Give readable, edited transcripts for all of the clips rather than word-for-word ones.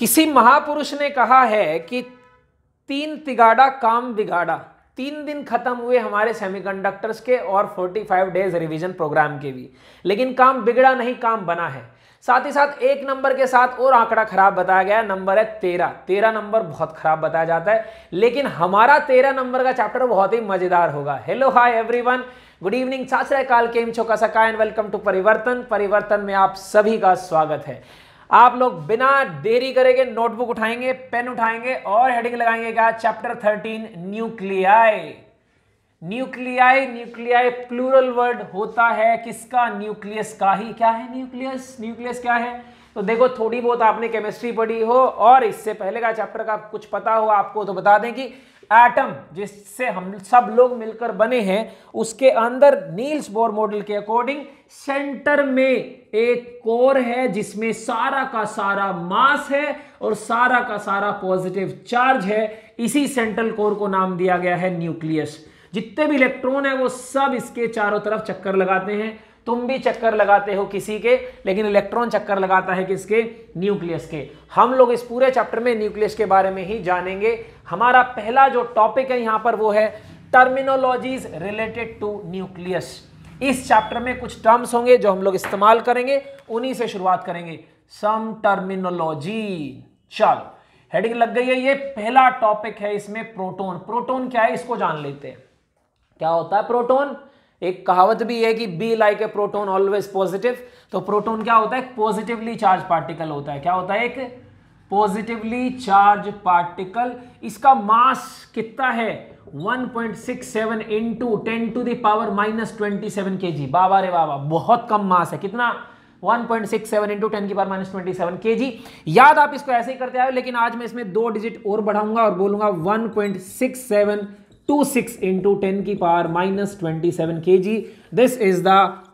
किसी महापुरुष ने कहा है कि 3 तिगाड़ा काम बिगाड़ा। 3 दिन खत्म हुए हमारे सेमीकंडक्टर्स के और 45 डेज रिवीजन प्रोग्राम के भी, लेकिन काम बिगड़ा नहीं, काम बना है। साथ ही साथ 1 नंबर के साथ और आंकड़ा खराब बताया गया है, नंबर है 13। 13 नंबर बहुत खराब बताया जाता है, लेकिन हमारा 13 नंबर का चैप्टर बहुत ही मजेदार होगा। Hello hi everyone, good evening, सत श्री अकाल, केम छो कसका एंड वेलकम टू परिवर्तन। परिवर्तन में आप सभी का स्वागत है। आप लोग बिना देरी करेंगे नोटबुक उठाएंगे, पेन उठाएंगे और हेडिंग लगाएंगे क्या? Chapter 13 nuclei. Nuclei, nuclei plural word होता है किसका? न्यूक्लियस का ही। क्या है न्यूक्लियस? न्यूक्लियस क्या है? तो देखो, थोड़ी बहुत आपने केमिस्ट्री पढ़ी हो और इससे पहले का चैप्टर का कुछ पता हो आपको, तो बता दें कि एटम जिससे हम सब लोग मिलकर बने हैं, उसके अंदर नील्स बोर मॉडल के अकॉर्डिंग सेंटर में एक कोर है जिसमें सारा का सारा मास है और सारा का सारा पॉजिटिव चार्ज है। इसी सेंट्रल कोर को नाम दिया गया है न्यूक्लियस। जितने भी इलेक्ट्रॉन है वो सब इसके चारों तरफ चक्कर लगाते हैं। तुम भी चक्कर लगाते हो किसी के, लेकिन इलेक्ट्रॉन चक्कर लगाता है किसके? न्यूक्लियस के। हम लोग इस पूरे चैप्टर में न्यूक्लियस के बारे में ही जानेंगे। हमारा पहला जो टॉपिक है यहां पर वो है टर्मिनोलॉजीज रिलेटेड टू न्यूक्लियस। इस चैप्टर में कुछ टर्म्स होंगे जो हम लोग इस्तेमाल करेंगे, उन्हीं से शुरुआत करेंगे। सम टर्मिनोलॉजी। चलो, हेडिंग लग गई है। ये पहला टॉपिक है, इसमें प्रोटॉन। प्रोटॉन क्या है इसको जान लेते हैं। क्या होता है प्रोटॉन? एक कहावत भी है कि be like a proton always positive. तो प्रोटॉन क्या होता है? पॉजिटिवली चार्ज पार्टिकल होता है। क्या होता है? एक पॉजिटिवली चार्ज पार्टिकल। इसका मास कितना है? 1.67 into 10 to the power -27 kg। बाबा रे बाबा, बहुत कम मास है। कितना? 1.67 इंटू 10 की पावर -27 kg। याद आप इसको ऐसे ही करते आए, लेकिन आज मैं इसमें 2 डिजिट और बढ़ाऊंगा और बोलूंगा 1.6726 इंटू 10 की power -27 kg। This is the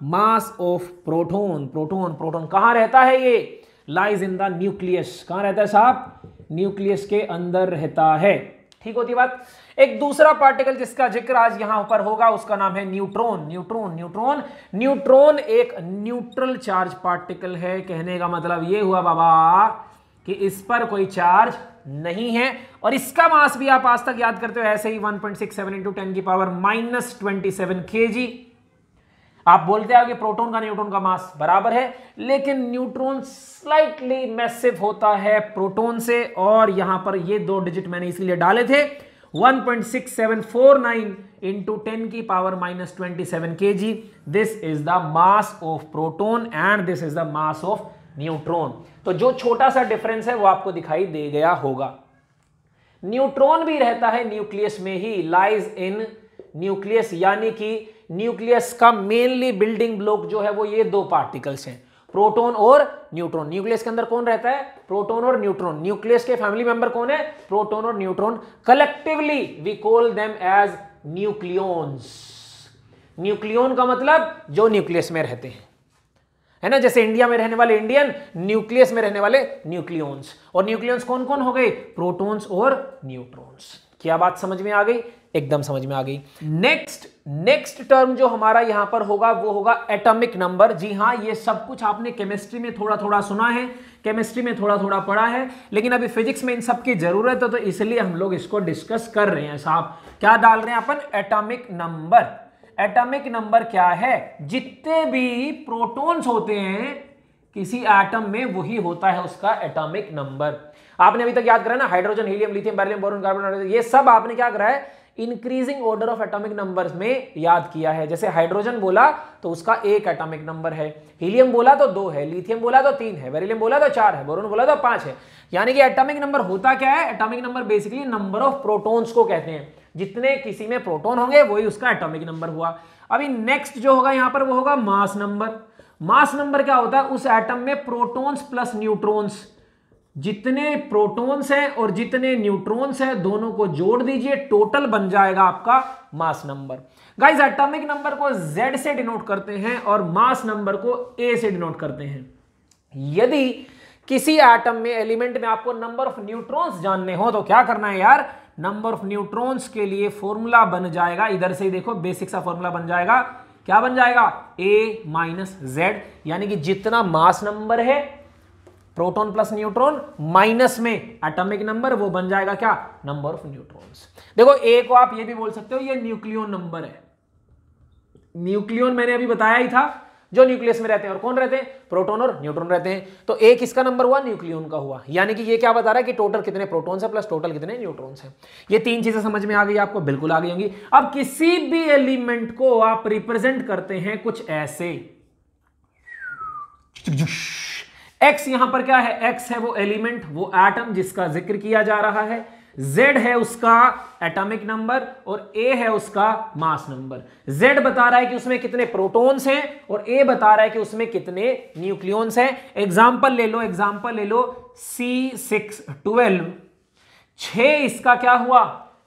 mass of proton. Proton proton कहां रहता है? ये लाइज इन द न्यूक्लियस। कहां रहता है साहब? न्यूक्लियस के अंदर रहता है। ठीक होती बात। एक दूसरा पार्टिकल जिसका जिक्र आज यहां ऊपर होगा उसका नाम है न्यूट्रॉन। न्यूट्रॉन न्यूट्रॉन न्यूट्रॉन एक न्यूट्रल चार्ज पार्टिकल है। कहने का मतलब ये हुआ बाबा कि इस पर कोई चार्ज नहीं है, और इसका मास भी आप आज तक याद करते हो ऐसे ही 1.67 इंटू 10 की पावर -27 kg। आप बोलते हो कि प्रोटॉन का न्यूट्रॉन का मास बराबर है, लेकिन न्यूट्रॉन स्लाइटली मैसिव होता है प्रोटॉन से। और यहां पर ये 2 डिजिट मैंने इसलिए डाले थे, 1.6749 इंटू 10 की power -27 kg। This is the mass of proton and this is the mass of neutron. तो जो छोटा सा डिफरेंस है वो आपको दिखाई दे गया होगा। न्यूट्रॉन भी रहता है न्यूक्लियस में ही, लाइज इन न्यूक्लियस, यानी कि न्यूक्लियस का मेनली बिल्डिंग ब्लॉक जो है वो ये 2 पार्टिकल्स हैं, प्रोटॉन और न्यूट्रॉन। न्यूक्लियस के अंदर कौन रहता है? प्रोटॉन और न्यूट्रॉन। न्यूक्लियस के फैमिली मेंबर कौन है? प्रोटॉन और neutron. Collectively we call them as nucleons. Nucleon का मतलब जो न्यूक्लियस में रहते हैं, है ना। जैसे इंडिया में रहने वाले इंडियन, न्यूक्लियस में रहने वाले न्यूक्लियॉन्स। और न्यूक्लियॉन्स कौन कौन हो गए? प्रोटॉन्स और न्यूट्रॉन्स। क्या बात समझ में आ गई? एकदम समझ में आ गई। नेक्स्ट टर्म जो हमारा यहां पर होगा वो होगा एटॉमिक नंबर। जी हां, ये सब कुछ आपने केमिस्ट्री में थोड़ा थोड़ा सुना है, केमिस्ट्री में थोड़ा थोड़ा पढ़ा है, लेकिन अभी फिजिक्स में इन सब की जरूरत है, तो इसलिए हम लोग इसको डिस्कस कर रहे हैं। साहब क्या डाल रहे हैं अपन? Atomic number. एटॉमिक नंबर क्या है? जितने भी प्रोटॉन्स होते हैं किसी एटम में, वही होता है उसका एटॉमिक नंबर। आपने अभी तक याद करा ना, hydrogen, helium, lithium, beryllium, boron, carbon, ये सब आपने क्या करा है? Increasing order of atomic numbers में याद किया है। जैसे हाइड्रोजन बोला तो उसका 1 एटॉमिक नंबर है, हीलियम बोला तो 2 है, लिथियम बोला तो 3 है, बेरिलियम बोला तो 4 है, बोरॉन बोला तो 5 है। यानी कि एटॉमिक नंबर होता क्या है? Atomic number basically number of protons को कहते हैं। जितने किसी में प्रोटॉन होंगे वही उसका एटॉमिक नंबर हुआ। अभी नेक्स्ट जो होगा यहां पर वो होगा मास नंबर। मास नंबर क्या होता है? उस एटम में प्रोटॉन्स प्लस न्यूट्रॉन्स, जितने प्रोटॉन्स हैं और जितने न्यूट्रॉन्स हैं दोनों को जोड़ दीजिए, टोटल बन जाएगा आपका mass number. Guys, atomic number को Z से डिनोट करते हैं और मास नंबर को A से डिनोट करते हैं। यदि किसी एटम में, एलिमेंट में आपको नंबर ऑफ न्यूट्रॉन्स जानने हो तो क्या करना है यार? नंबर ऑफ न्यूट्रॉन्स के लिए फॉर्मूला बन जाएगा, इधर से ही देखो बेसिक सा फॉर्मूला बन जाएगा। क्या बन जाएगा? A - Z, यानी कि जितना मास नंबर है प्रोटॉन प्लस न्यूट्रॉन माइनस में एटॉमिक नंबर, वो बन जाएगा क्या, नंबर ऑफ न्यूट्रॉन्स। देखो ए को आप ये भी बोल सकते हो ये न्यूक्लियन नंबर है। न्यूक्लियन मैंने अभी बताया ही था, जो न्यूक्लियस में रहते हैं, और कौन रहते हैं, प्रोटॉन और न्यूट्रॉन रहते हैं। तो एक किसका नंबर हुआ, न्यूक्लियन का हुआ। यानी कि ये क्या बता रहा है कि टोटल कितने प्रोटॉन्स है प्लस टोटल कितने न्यूट्रॉन्स हैं। ये तीन चीजें समझ में आ गई आपको, बिल्कुल आ गई होंगी। अब किसी भी एलिमेंट को आप रिप्रेजेंट करते हैं कुछ ऐसे, एक्स यहां पर क्या है, एक्स है वो एलिमेंट, वो एटम जिसका जिक्र किया जा रहा है, Z है उसका एटॉमिक नंबर और A है उसका मास नंबर। Z बता रहा है कि उसमें कितने प्रोटॉन्स हैं और A बता रहा है कि उसमें कितने न्यूक्लियॉन्स हैं। एग्जांपल ले लो, एग्जांपल ले लो, C612, 6 इसका क्या हुआ,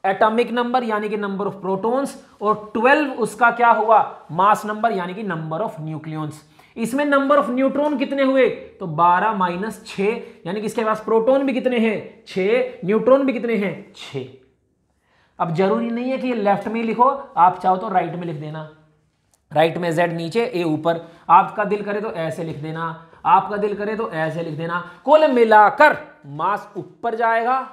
एटॉमिक नंबर यानी कि नंबर ऑफ प्रोटॉन्स, और 12 उसका क्या हुआ, मास नंबर यानी कि नंबर ऑफ न्यूक्लियॉन्स। इसमें नंबर ऑफ न्यूट्रॉन कितने हुए, तो 12 माइनस 6, यानी कि इसके पास प्रोटॉन भी कितने हैं, 6, न्यूट्रॉन भी कितने हैं, 6। अब जरूरी नहीं है कि ये लेफ्ट में लिखो, आप चाहो तो राइट में लिख देना, राइट में Z नीचे A ऊपर, आपका दिल करे तो ऐसे लिख देना, आपका दिल करे तो ऐसे लिख देना। कुल मिलाकर मास ऊपर जाएगा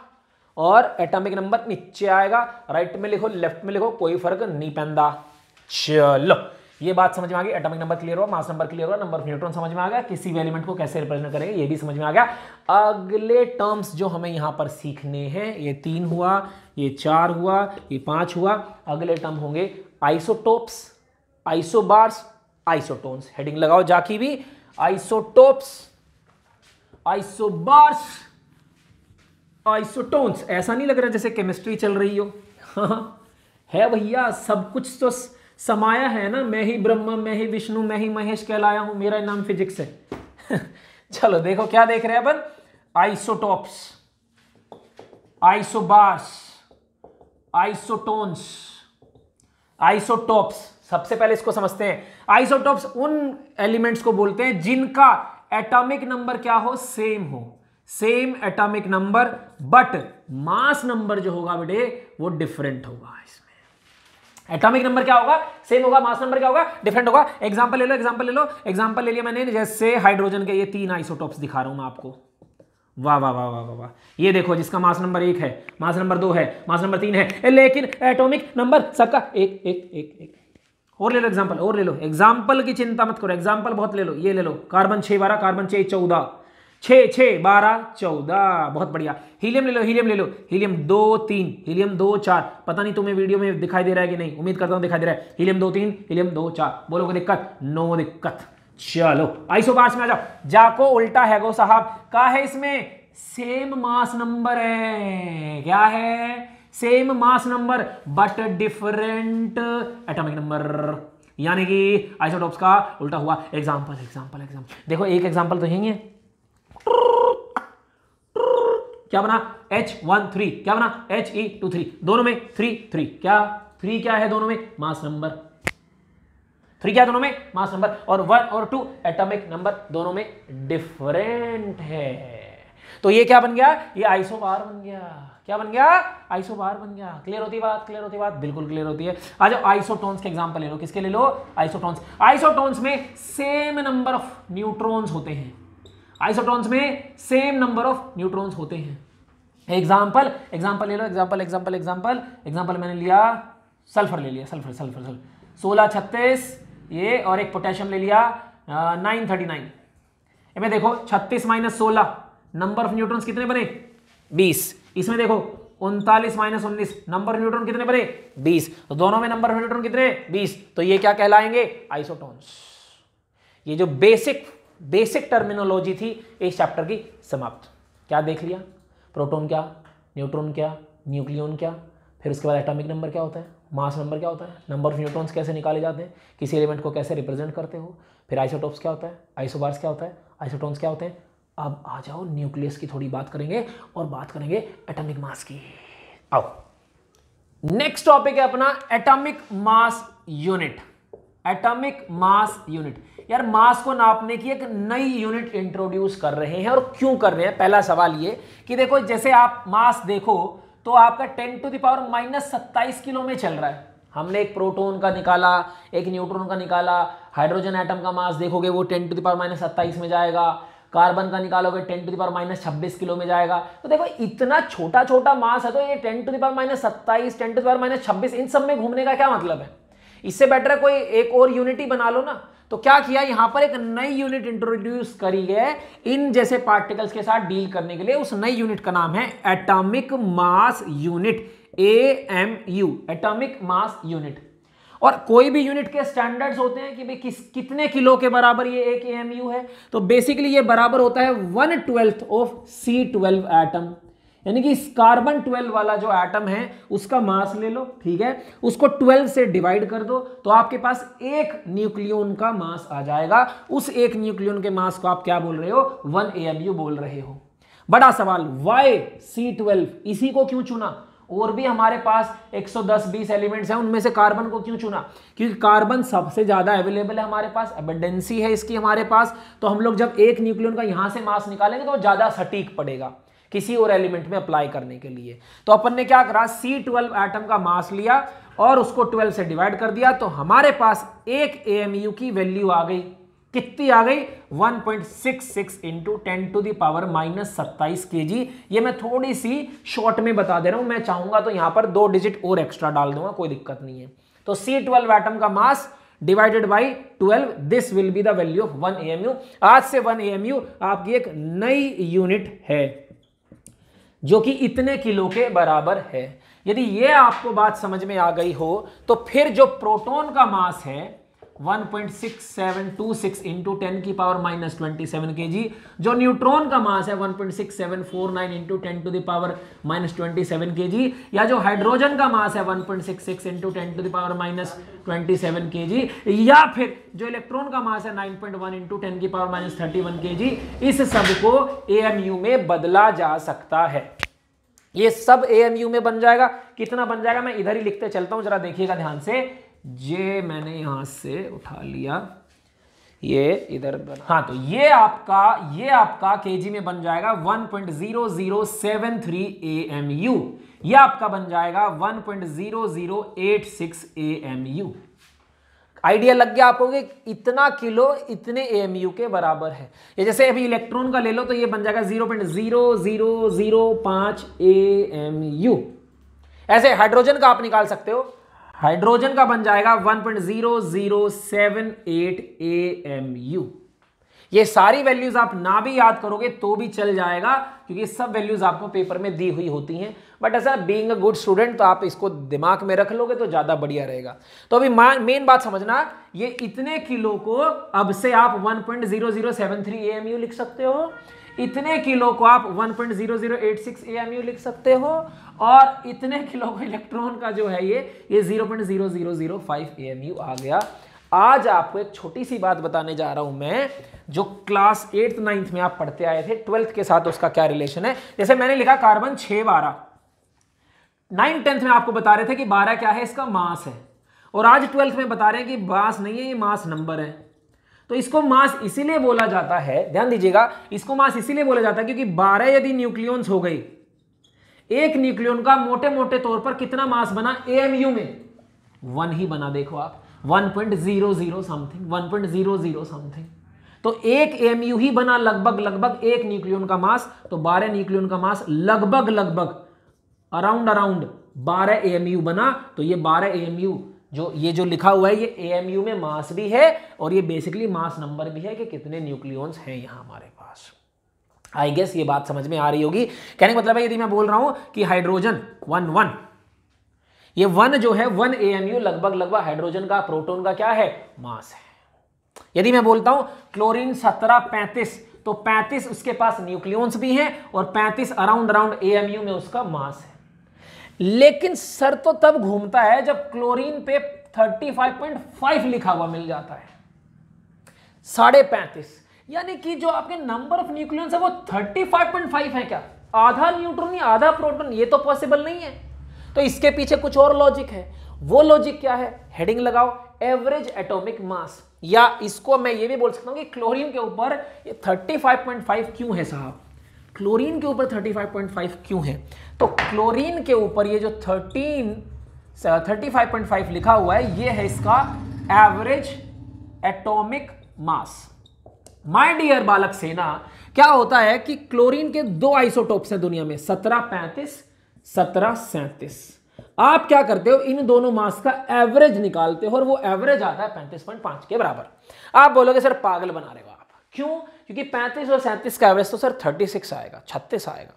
और एटॉमिक नंबर नीचे आएगा। राइट में लिखो लेफ्ट में लिखो, कोई फर्क नहीं पैंदा। चलो ये बात समझ में आ गई, एटॉमिक नंबर क्लियर हुआ, मास नंबर क्लियर हुआ, नंबर ऑफ न्यूट्रॉन समझ में आ गया, किसी भी एलिमेंट को कैसे रिप्रेजेंट करेंगे ये भी समझ में आ गया। अगले टर्म्स जो हमें यहां पर सीखने हैं, ये 3 हुआ, ये 4 हुआ, ये 5 हुआ। अगले टर्म होंगे आइसोटोप्स, आइसोबार्स, आइसोटोन्स। हेडिंग लगाओ जाकी भी, आइसोटोप्स, आइसोबार्स, आइसोटोन्स। ऐसा नहीं लग रहा जैसे केमिस्ट्री चल रही हो। है भैया, सब कुछ तो समाया है ना, मैं ही ब्रह्म, मैं ही विष्णु, मैं ही महेश कहलाया हूं, मेरा नाम फिजिक्स है। चलो देखो क्या देख रहे हैं अपन, आइसोटॉप्स, आइसोबार्स, आइसोटोन्स, आइसोटॉप्स। सबसे पहले इसको समझते हैं। आइसोटॉप्स उन एलिमेंट्स को बोलते हैं जिनका एटॉमिक नंबर क्या हो, सेम हो, same atomic number, but mass number जो होगा बेटे वो डिफरेंट होगा। इसमें एटॉमिक नंबर क्या होगा, सेम होगा, मास नंबर क्या होगा, डिफरेंट होगा। एग्जांपल ले लो, एग्जांपल ले लो, एग्जांपल ले लिया मैंने, जैसे हाइड्रोजन के ये 3 आइसोटॉप्स दिखा रहा हूं मैं आपको। वाह वाह वाह वाह वाह, ये देखो जिसका मास नंबर 1 है, मास नंबर 2 है, मास नंबर 3 है, लेकिन एटॉमिक नंबर सबका 1 1 1 1। और ले लो एग्जांपल, और ले लो, एग्जांपल की चिंता मत करो, एग्जांपल बहुत ले लो। ये ले लो, कार्बन 6 12, कार्बन 6 14, 6 6 12 14, बहुत बढ़िया। हीलियम ले लो, हीलियम ले लो, हीलियम 2 3, हीलियम 2 4। पता नहीं तुम्हें वीडियो में दिखाई दे रहा है कि नहीं, उम्मीद करता हूं दिखाई दे रहा है। Helium 2 3, helium 2 4। बोलोगे दिक्कत, नो दिक्कत। चलो आइसोबार्स में आ जाओ। जाको उल्टा है गो साहब, का है इसमें, सेम मास नंबर है, क्या है, same mass number but different atomic number, यानी कि आइसोटॉप्स का उल्टा हुआ। एग्जांपल एग्जांपल एग्जांपल देखो, एक एग्जांपल तो यही है, क्या बना, H13, क्या बना, He23, दोनों में 3 3, क्या 3 क्या है दोनों में, मास नंबर, 3 क्या दोनों में, मास नंबर, और 1 और 2 एटॉमिक नंबर दोनों में डिफरेंट है। तो ये क्या बन गया, ये आइसोबार बन गया। क्या बन गया, आइसोबार बन गया। क्लियर होती है बात, क्लियर होती है बात, बिल्कुल क्लियर होती है। आ जाओ आइसोटोन्स के एग्जांपल ले लो, किसके ले लो, आइसोटोन्स। आइसोटोन्स में सेम नंबर ऑफ न्यूट्रॉन्स होते हैं, आइसोटोन्स में सेम नंबर ऑफ न्यूट्रॉन्स होते हैं। एग्जांपल एग्जांपल ले लो, एग्जांपल एग्जांपल एग्जांपल एग्जांपल मैंने लिया, सल्फर ले लिया, सल्फर सल्फर सल्फर 16 36 ये, और एक पोटेशियम ले लिया 939। इसमें देखो 36 माइनस 16, नंबर ऑफ न्यूट्रॉन्स कितने बने, 20। इसमें देखो 39 माइनस 19, नंबर ऑफ न्यूट्रॉन कितने बने, 20। तो दोनों में नंबर ऑफ न्यूट्रॉन कितने, 20। तो ये क्या कहलाएंगे, आइसोटोन्स। ये जो बेसिक टर्मिनोलॉजी थी इस चैप्टर की समाप्त। क्या देख लिया, प्रोटॉन क्या, न्यूट्रॉन क्या, न्यूक्लियन क्या, फिर उसके बाद एटॉमिक नंबर क्या होता है, मास नंबर क्या होता है, नंबर ऑफ न्यूट्रॉन्स कैसे निकाले जाते हैं, किसी एलिमेंट को कैसे रिप्रेजेंट करते हो, फिर आइसोटॉप्स क्या होता है, आइसोबार्स क्या होता है, आइसोटोन्स क्या होते हैं। अब आ जाओ न्यूक्लियस की थोड़ी बात करेंगे और बात करेंगे एटॉमिक मास की। आओ नेक्स्ट टॉपिक है अपना atomic mass unit. Atomic mass unit, यार मास को नापने की एक नई यूनिट इंट्रोड्यूस कर रहे हैं, और क्यों कर रहे हैं। पहला सवाल ये कि देखो जैसे आप मास देखो तो आपका 10⁻⁻27 किलो में चल रहा है। हमने एक प्रोटॉन का निकाला, एक न्यूट्रॉन का निकाला, हाइड्रोजन एटम का मास देखोगे वो 10⁻⁻27 में जाएगा। कार्बन का निकालोगे 10⁻⁻26 किलो में जाएगा। तो देखो इतना छोटा छोटा मास है तो ये 10⁻27 10⁻26 इन सब में घूमने का क्या मतलब है। इससे बेटर है कोई एक और यूनिट ही बना लो ना। तो क्या किया, यहां पर एक नई यूनिट इंट्रोड्यूस करी है इन जैसे पार्टिकल्स के साथ डील करने के लिए। उस नई यूनिट का नाम है atomic mass unit, AMU, atomic mass unit. और कोई भी यूनिट के स्टैंडर्ड्स होते हैं कि भाई कितने किलो के बराबर ये एक AMU है। तो बेसिकली ये बराबर होता है 1/12 ऑफ C12 एटम, यानी कि इस कार्बन 12 वाला जो एटम है उसका मास ले लो, ठीक है, उसको 12 से डिवाइड कर दो तो आपके पास एक न्यूक्लियन का मास आ जाएगा। उस एक न्यूक्लियन के मास को आप क्या बोल रहे हो, 1 AMU बोल रहे हो। बड़ा सवाल, वाई C12, इसी को क्यों चुना? और भी हमारे पास 110-20 एलिमेंट्स हैं, उनमें से कार्बन को क्यों चुना? क्योंकि कार्बन सबसे ज्यादा अवेलेबल है हमारे पास, एबंडेंसी है इसकी हमारे पास। तो हम लोग जब एक न्यूक्लियन का यहां से मास निकालेंगे तो वो ज्यादा सटीक पड़ेगा किसी और एलिमेंट में अप्लाई करने के लिए। तो अपन ने क्या करा, C12 एटम का मास लिया और उसको 12 से डिवाइड कर दिया तो हमारे पास एक AMU की वैल्यू आ गई। कितनी आ गई, 1.66 इंटू 10⁻⁻27 kg। ये मैं थोड़ी सी शॉर्ट में बता दे रहा हूं, मैं चाहूंगा तो यहां पर 2 डिजिट और एक्स्ट्रा डाल दूंगा, कोई दिक्कत नहीं है। तो C12 एटम का mass divided by 12, this will be the value of 1 AMU। आज से 1 AMU आपकी एक नई यूनिट है जो कि इतने किलो के बराबर है। यदि ये आपको बात समझ में आ गई हो तो फिर जो प्रोटॉन का मास है 1.6726 इंटू 10⁻⁻27 kg, जो न्यूट्रॉन का मास है 1.6749 इंटू 10⁻⁻27 kg, या जो हाइड्रोजन का मास है 1.66 इंटू 10⁻⁻27 kg, या फिर जो इलेक्ट्रॉन का मास है 9.1 इंटू 10⁻31 kg, इस सब को AMU में बदला जा सकता है। ये सब AMU में बन जाएगा। कितना बन जाएगा मैं इधर ही लिखते चलता हूं, जरा देखिएगा ध्यान से। ये मैंने यहां से उठा लिया, ये इधर बना, हाँ, तो ये आपका केजी में बन जाएगा 1.0073 AMU। ये आपका बन जाएगा 1.0086 AMU। आइडिया लग गया आपको कि इतना किलो इतने AMU के बराबर है। ये जैसे अभी इलेक्ट्रॉन का ले लो तो ये बन जाएगा 0.0005 AMU। ऐसे हाइड्रोजन का आप निकाल सकते हो, हाइड्रोजन का बन जाएगा 1.0078 AMU। ये सारी वैल्यूज आप ना भी याद करोगे तो भी चल जाएगा क्योंकि सब वैल्यूज आपको पेपर में दी हुई होती हैं। बट ऐसा बीइंग अ गुड स्टूडेंट तो आप इसको दिमाग में रख लोगे तो ज्यादा बढ़िया रहेगा। तो अभी मेन बात समझना, ये इतने किलो को अब से आप 1.0073 AMU लिख सकते हो, इतने किलो को आप 1.0086 AMU लिख सकते हो, और इतने किलो को इलेक्ट्रॉन का जो है ये 0.0005 AMU आ गया। आज आपको एक छोटी सी बात बताने जा रहा हूं मैं, जो क्लास 8th 9th में आप पढ़ते आए थे, 12th के साथ उसका क्या रिलेशन है। जैसे मैंने लिखा कार्बन 612, 9th 10th में आपको बता रहे थे कि 12 क्या है, इसका मास है, और आज 12th में बता रहे हैं कि मास नहीं है, ये मास नंबर है। तो इसको मास इसीलिए बोला जाता है, ध्यान दीजिएगा, इसको मास इसीलिए बोला जाता है क्योंकि 12 यदि न्यूक्लियॉन्स हो गई, एक न्यूक्लियॉन का मोटे मोटे तौर पर कितना मास बना AMU में, 1 ही बना। देखो आप 1.00 समथिंग, 1.00 समथिंग, तो एक AMU ही बना लगभग एक न्यूक्लियॉन का मास। तो 12 न्यूक्लियॉन का मास लगभग अराउंड 12 AMU बना। तो ये 12 AMU जो लिखा हुआ है ये AMU में मास भी है और ये बेसिकली मास नंबर भी है कि कितने न्यूक्लियॉन्स हैं यहां हमारे पास। आई गेस ये बात समझ में आ रही होगी। कहने का मतलब है यदि मैं बोल रहा हूं कि हाइड्रोजन 1 ये 1 जो है 1 AMU लगभग हाइड्रोजन का, प्रोटॉन का क्या है, मास है। यदि मैं बोलता हूं क्लोरीन 1735, तो 35 उसके पास न्यूक्लियॉन्स भी हैं और 35 अराउंड AMU में उसका मास है। लेकिन सर तो तब घूमता है जब क्लोरीन पे 35.5 लिखा हुआ मिल जाता है, 35.5, यानी कि जो आपके नंबर ऑफ न्यूक्लियॉन्स है वो 35.5 है। क्या आधा न्यूट्रॉन या आधा प्रोटॉन? ये तो पॉसिबल नहीं है। तो इसके पीछे कुछ और लॉजिक है। वो लॉजिक क्या है, हेडिंग लगाओ, एवरेज एटॉमिक मास। या इसको मैं ये भी बोल सकता हूं कि क्लोरीन के ऊपर ये 35.5 क्यों है साहब, क्लोरीन के ऊपर 35.5 क्यों है? तो क्लोरीन के ऊपर ये जो 35.5 लिखा हुआ है, ये है इसका average atomic mass. My dear बालक सेना, क्या होता है कि क्लोरीन के दो आइसोटोप्स हैं दुनिया में, 1735, 1737। आप क्या करते हो, इन दोनों मास का एवरेज निकालते हो और वो एवरेज आता है 35.5 के बराबर। आप बोलोगे सर पागल बना रहे हो आप, क्यों? क्योंकि 35 और 37 का एवरेज तो सर 36 आएगा, 36 आएगा।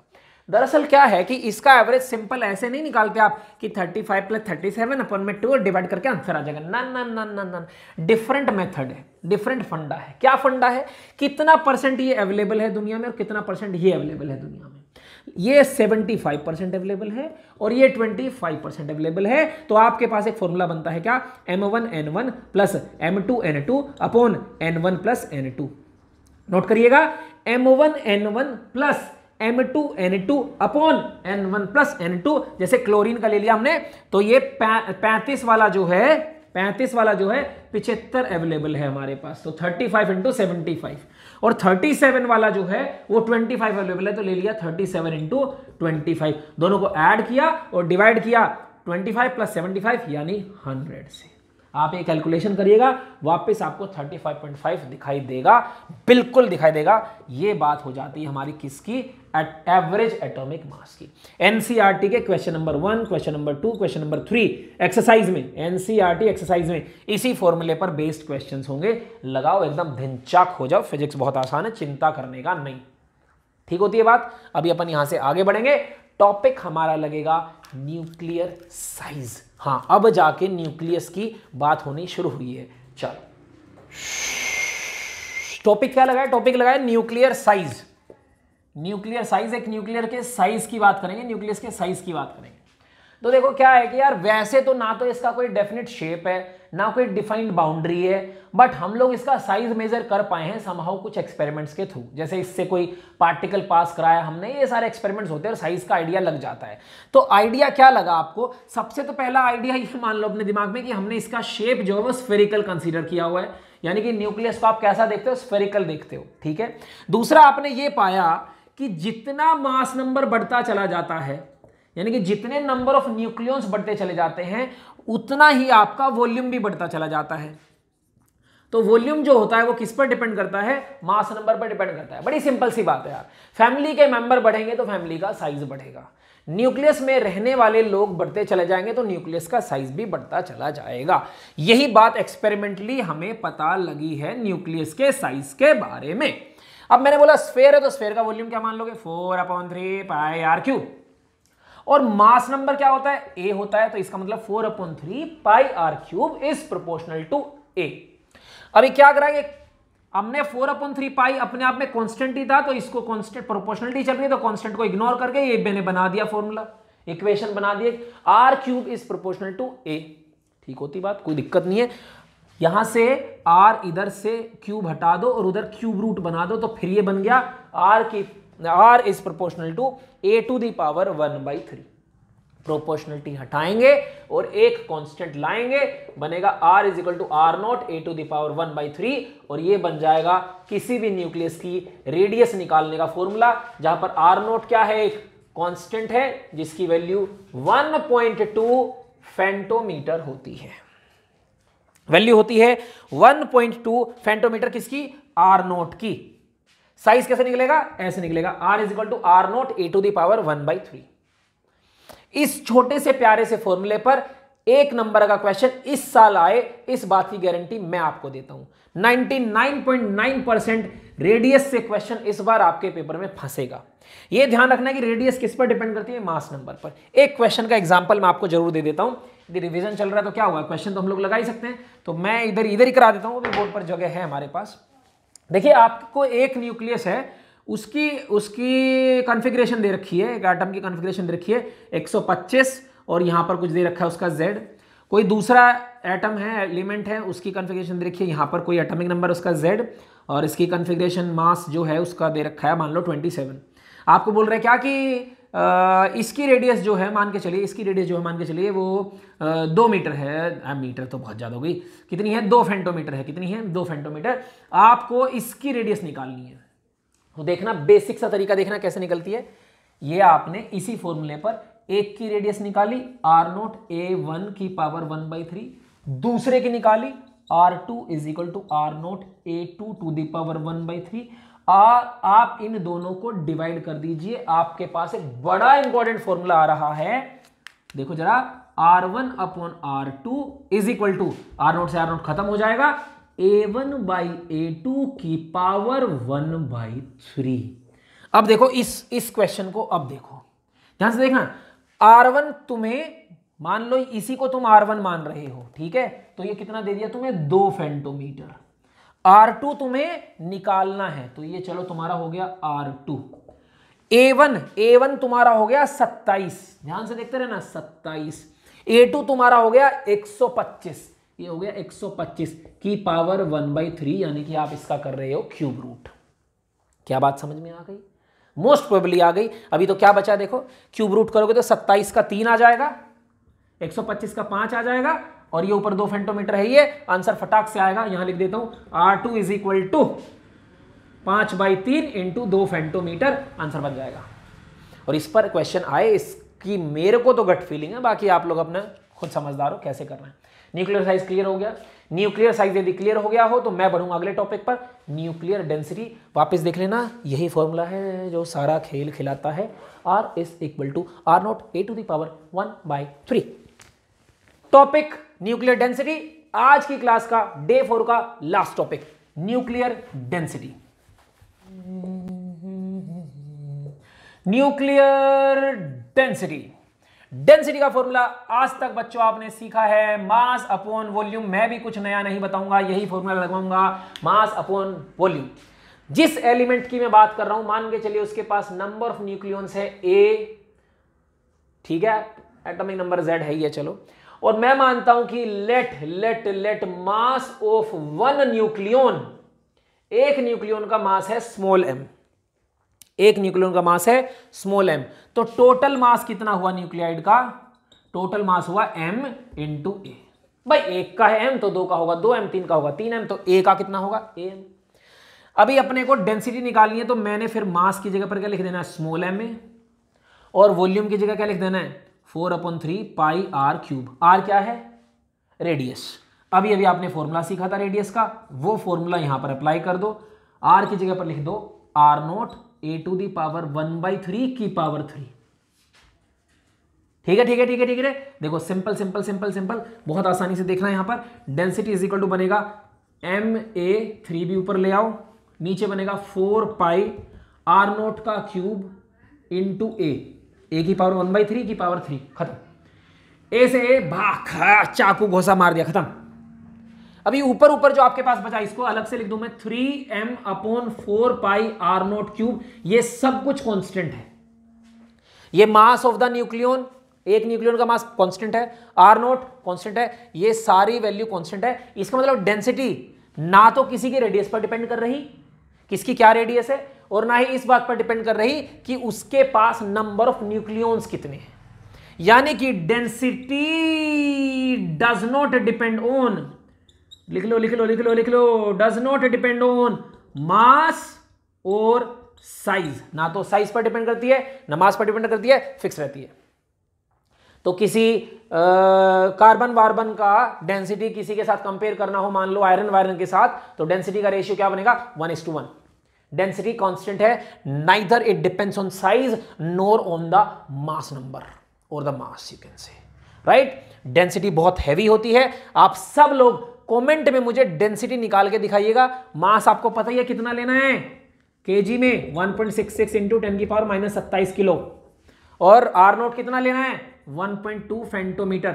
दरअसल क्या है कि इसका एवरेज सिंपल ऐसे नहीं निकालते आप कि 35 + 37 अपन में 2 डिवाइड करके आंसर आ जाएगा। ना ना ना ना ना, डिफरेंट मेथड है, डिफरेंट फंडा है। क्या फंडा है? कितना परसेंट ये अवेलेबल है दुनिया में और कितना परसेंट ये अवेलेबल है दुनिया में। ये 75% अवेलेबल है और ये 25% अवेलेबल है। तो आपके पास एक फॉर्मूला बनता है क्या, M1N1 + M2N2 upon N1 + N2। Note करिएगा, M1N1 + M2N2 upon N1 + N2। जैसे क्लोरीन का ले लिया हमने, तो ये 35 वाला जो है 75 अवेलेबल है हमारे पास, तो 35 × 75। और 37 वाला जो है वो 25 अवेलेबल है, तो ले लिया 37 × 25। दोनों को ऐड किया और डिवाइड किया 25 + 75 यानी 100 से। आप ये कैलकुलेशन करिएगा, वापस आपको 35.5 दिखाई देगा, बिल्कुल दिखाई देगा। ये बात हो जाती है हमारी किसकी, एवरेज एटॉमिक मास की। एनसीईआरटी के question number 1, question number 2, question number 3 exercise में, एनसीईआरटी एक्सरसाइज में इसी फॉर्मूले पर बेस्ड क्वेश्चंस होंगे। लगाओ एकदम धिनचाक हो जाओ, फिजिक्स बहुत आसान है, चिंता करने का नहीं। ठीक होती है बात। अभी अपन यहां से आगे बढ़ेंगे, टॉपिक हमारा लगेगा न्यूक्लियर साइज। हाँ, अब जाके न्यूक्लियस की बात होनी शुरू हुई है। चलो, टॉपिक क्या लगाया? टॉपिक लगाया न्यूक्लियर साइज। न्यूक्लियर साइज, एक न्यूक्लियर के साइज की बात करेंगे, न्यूक्लियस के साइज की बात करेंगे। तो देखो क्या है कि यार वैसे तो ना तो इसका कोई डेफिनेट शेप है, ना कोई डिफाइंड बाउंड्री है, बट हम लोग इसका साइज मेजर कर पाए हैं समहाउ कुछ एक्सपेरिमेंट्स के थ्रू। जैसे इससे कोई पार्टिकल पास कराया हमने, ये सारे एक्सपेरिमेंट्स होते हैं और साइज का आइडिया लग जाता है। तो आइडिया क्या लगा आपको? सबसे तो पहला आइडिया ये मान लो अपने दिमाग में कि हमने इसका शेप जो है वो स्फेरिकल कंसीडर किया हुआ है, यानी कि न्यूक्लियस को आप कैसा देखते हो? स्फेरिकल देखते हो, ठीक है। दूसरा आपने ये पाया कि जितना मास नंबर बढ़ता चला जाता है, यानी कि जितने नंबर ऑफ न्यूक्लियॉन्स बढ़ते चले जाते हैं, उतना ही आपका वॉल्यूम भी बढ़ता चला जाता है। तो वॉल्यूम जो होता है वो किस पर डिपेंड करता है? मास नंबर पर डिपेंड करता है। बड़ी सिंपल सी बात है यार, फैमिली के मेंबर बढ़ेंगे तो फैमिली का साइज बढ़ेगा, न्यूक्लियस में रहने वाले लोग बढ़ते चले जाएंगे तो न्यूक्लियस का साइज भी बढ़ता चला जाएगा। यही बात एक्सपेरिमेंटली हमें पता लगी है न्यूक्लियस के साइज के बारे में। अब मैंने बोला स्फेयर है, तो स्फेयर का वॉल्यूम क्या मान लोगे? 4/3 πr3। और मास नंबर क्या होता है? a होता है, तो इसका मतलब 4/3 πr³ is proportional to a। अभी क्या कराएंगे, हमने 4/3 पाई अपने आप में कांस्टेंट ही था, तो इसको कांस्टेंट प्रोपोर्शनलिटी चल रही है, तो कांस्टेंट को इग्नोर करके ये मैंने बना दिया फॉर्मूला, इक्वेशन बना दिए, r³ is proportional to a। ठीक होती बात, कोई दिक्कत नहीं है। यहां से r इधर से क्यूब हटा दो और उधर क्यूब रूट बना दो, तो फिर ये बन गया r is proportional to a⁻1/3। Proportionality हटाएंगे और एक कांस्टेंट लाएंगे, बनेगा r = r0 a⁻1/3, और ये बन जाएगा किसी भी न्यूक्लियस की रेडियस निकालने का फॉर्मूला, जहां पर r0 क्या है? एक कांस्टेंट है जिसकी वैल्यू 1.2 फेंटोमीटर होती है। वैल्यू होती है 1.2 फेंटोमीटर किसकी? r0 की। साइज कैसे निकलेगा? ऐसे निकलेगा, r = r0 a⁻1/3। इस छोटे से प्यारे से फॉर्मूले पर एक नंबर का क्वेश्चन इस साल आए, इस बात की गारंटी मैं आपको देता हूं। 99.9% रेडियस से क्वेश्चन इस बार आपके पेपर में फंसेगा। यह ध्यान रखना है कि रेडियस किस पर डिपेंड करती है? मास नंबर पर। एक क्वेश्चन का एग्जांपल मैं आपको जरूर दे देता हूं। यदि रिवीजन चल रहा है तो क्या हुआ, क्वेश्चन तो हम लोग लगा ही सकते हैं, तो मैं इधर ही करा देता हूं, बोर्ड पर जगह है हमारे पास। देखिए, आपको एक न्यूक्लियस है, उसकी कॉन्फ़िगरेशन दे रखी है, एक एटम की कॉन्फ़िगरेशन दे रखी है 125, और यहां पर कुछ दे रखा है उसका Z। कोई दूसरा एटम है, एलिमेंट है, उसकी कॉन्फ़िगरेशन दे रखी है, यहां पर कोई एटॉमिक नंबर उसका Z, और इसकी कॉन्फ़िगरेशन मास जो है उसका दे रखा है मान लो 27। आपको बोल रहे हैं क्या कि इसकी रेडियस जो है मान के चलिए, इसकी रेडियस जो है मान के चलिए वो 2 मीटर है। मीटर तो बहुत ज़्यादा हो गई, कितनी है? 2 फेंटोमीटर है। कितनी है? 2 फेंटोमीटर। आपको इसकी रेडियस निकालनी है, तो देखना बेसिक सा तरीका देखना कैसे निकलती है। ये आपने इसी फॉर्मूले पर एक की रेडियस निकाली r0 a⁻1/3, दूसरे की निकाली r2 = r0 a⁻1/3, आप इन दोनों को डिवाइड कर दीजिए, आपके पास एक बड़ा इंपॉर्टेंट फॉर्मूला आ रहा है, देखो जरा, R1 upon R2 is equal to, R0 से R0 खत्म हो जाएगा, A1 बाई A2 की पावर 1/3। अब देखो इस क्वेश्चन को, अब देखो ध्यान से देखना, R1 तुम्हें मान लो, इसी को तुम R1 मान रहे हो, ठीक है, तो ये कितना दे दिया तुम्हें, 2 फेंटोमीटर। R2 तुम्हें निकालना है, तो ये चलो तुम्हारा हो गया R2। A1 तुम्हारा हो गया 27, ध्यान से देखते रहना 27। A2 तुम्हारा हो गया 125, ये हो गया 125 की पावर 1/3, यानी कि आप इसका कर रहे हो क्यूब रूट। क्या बात समझ में आ गई? मोस्ट प्रोबेबली आ गई। अभी तो क्या बचा देखो, क्यूब रूट करोगे तो 27 का 3 आ जाएगा, 125 का 5 आ जाएगा, और ये ऊपर 2 फेंटोमीटर है, ये आंसर फटाक से आएगा। यहां लिख देता हूं R2 is equal to 5/3 into 2 femtometre, answer बन जाएगा। और इस पर क्वेश्चन आए, इसकी मेरे को तो गट फीलिंग है, बाकी आप लोग अपना खुद समझदार हो कैसे करना है। न्यूक्लियर साइज क्लियर हो गया। न्यूक्लियर साइज यदि क्लियर हो गया हो तो मैं बढ़ूंगा अगले टॉपिक पर, न्यूक्लियर डेंसिटी। वापस देख लेना, यही फॉर्मूला है जो सारा खेल खिलाता है, R is equal to R0 A to the power 1/3। Topic nuclear density, आज की क्लास का डे 4 का last topic, nuclear density. Nuclear density, density का फॉर्मूला आज तक बच्चों आपने सीखा है, मास अपॉन वॉल्यूम। मैं भी कुछ नया नहीं बताऊंगा, यही फॉर्मूला लगाऊंगा, मास अपॉन वॉल्यूम। जिस एलिमेंट की मैं बात कर रहा हूं, मान के चलिए उसके पास नंबर ऑफ न्यूक्लियॉन्स है A, ठीक है, एटॉमिक नंबर Z है ये, चलो, और मैं मानता हूं कि लेट मास ऑफ 1 न्यूक्लियॉन, एक न्यूक्लियॉन का मास है स्मॉल m, एक न्यूक्लियॉन का मास है स्मॉल m, तो टोटल मास कितना हुआ न्यूक्लियाइड का, टोटल मास हुआ m इंटू a। भाई एक का है m तो 2 का होगा 2m, 3 का होगा 3m, तो a का कितना होगा am। अभी अपने को डेंसिटी निकालनी है, तो मैंने फिर मास की जगह पर क्या लिख देना है, स्मॉल m, और वॉल्यूम की जगह क्या लिख देना है, 4/3 पाई r क्यूब। r क्या है, रेडियस। अभी आपने फॉर्मूला सीखा था रेडियस का, वो फॉर्मूला यहां पर अप्लाई कर दो, r की जगह पर लिख दो R0 A to the power 1/3 की पावर 3। ठीक है। देखो सिंपल, बहुत आसानी से देखना है। यहां पर डेंसिटी इज इक्वल टू बनेगा MA, 3 भी ऊपर ले आओ, नीचे बनेगा 4 पाई R0 का क्यूब इंटू A की पावर 1/3 की पावर 3, खत्म। A से A भाग, चाकू घोसा मार दिया, खत्म। अभी ऊपर जो आपके पास बचा, इसको अलग से लिख दूं मैं, 3m/4 पाई R0 क्यूब। ये सब कुछ कांस्टेंट है, ये मास ऑफ द न्यूक्लियन, एक न्यूक्लियन का मास कांस्टेंट है, R0 कांस्टेंट है, ये सारी वैल्यू कांस्टेंट है। इसका मतलब डेंसिटी ना तो किसी के रेडियस पर डिपेंड कर रही, किसकी क्या रेडियस है, और ना ही इस बात पर डिपेंड कर रही कि उसके पास नंबर ऑफ न्यूक्लियॉन्स कितने हैं। यानी कि density does not depend on, लिख लो, does not depend on mass और साइज। ना तो साइज पर डिपेंड करती है, ना मास पर डिपेंड करती है, फिक्स रहती है। तो किसी कार्बन वार्बन का डेंसिटी किसी के साथ कंपेयर करना हो, मान लो आयरन वायरन के साथ, तो डेंसिटी का रेशियो क्या बनेगा, 1:1। डेंसिटी कांस्टेंट है, neither it depends on size nor on the mass number और the mass, you can say, right. Density बहुत हैवी होती है। आप सब लोग कमेंट में मुझे डेंसिटी निकाल के दिखाइएगा। मास आपको पता ही है कितना लेना है, केजी में 1.66 इंटू 10 की पावर -27 किलो, और R0 कितना लेना है, 1.2 फेंटोमीटर।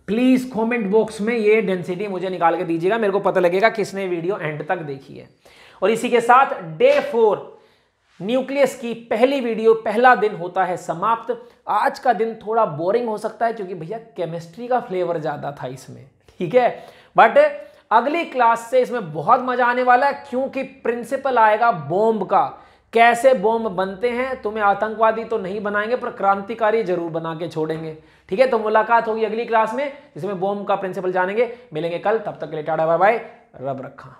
प्लीज कमेंट बॉक्स में ये डेंसिटी मुझे निकाल के दीजिएगा, मेरे को पता लगेगा किसने वीडियो एंड तक देखी है। और इसी के साथ डे 4 न्यूक्लियस की पहली वीडियो, पहला दिन होता है समाप्त। आज का दिन थोड़ा बोरिंग हो सकता है क्योंकि भैया केमिस्ट्री का फ्लेवर ज्यादा था इसमें, ठीक है, बट अगली क्लास से इसमें बहुत मजा आने वाला है, क्योंकि प्रिंसिपल आएगा बॉम्ब का, कैसे बॉम्ब बनते हैं। तुम्हें आतंकवादी तो नहीं बनाएंगे, पर क्रांतिकारी जरूर बना के छोड़ेंगे, ठीक है। तो मुलाकात होगी अगली क्लास में, जिसमें बॉम्ब का प्रिंसिपल जानेंगे। मिलेंगे कल, तब तक के लिए टाटा बाय बाय, रब रखा।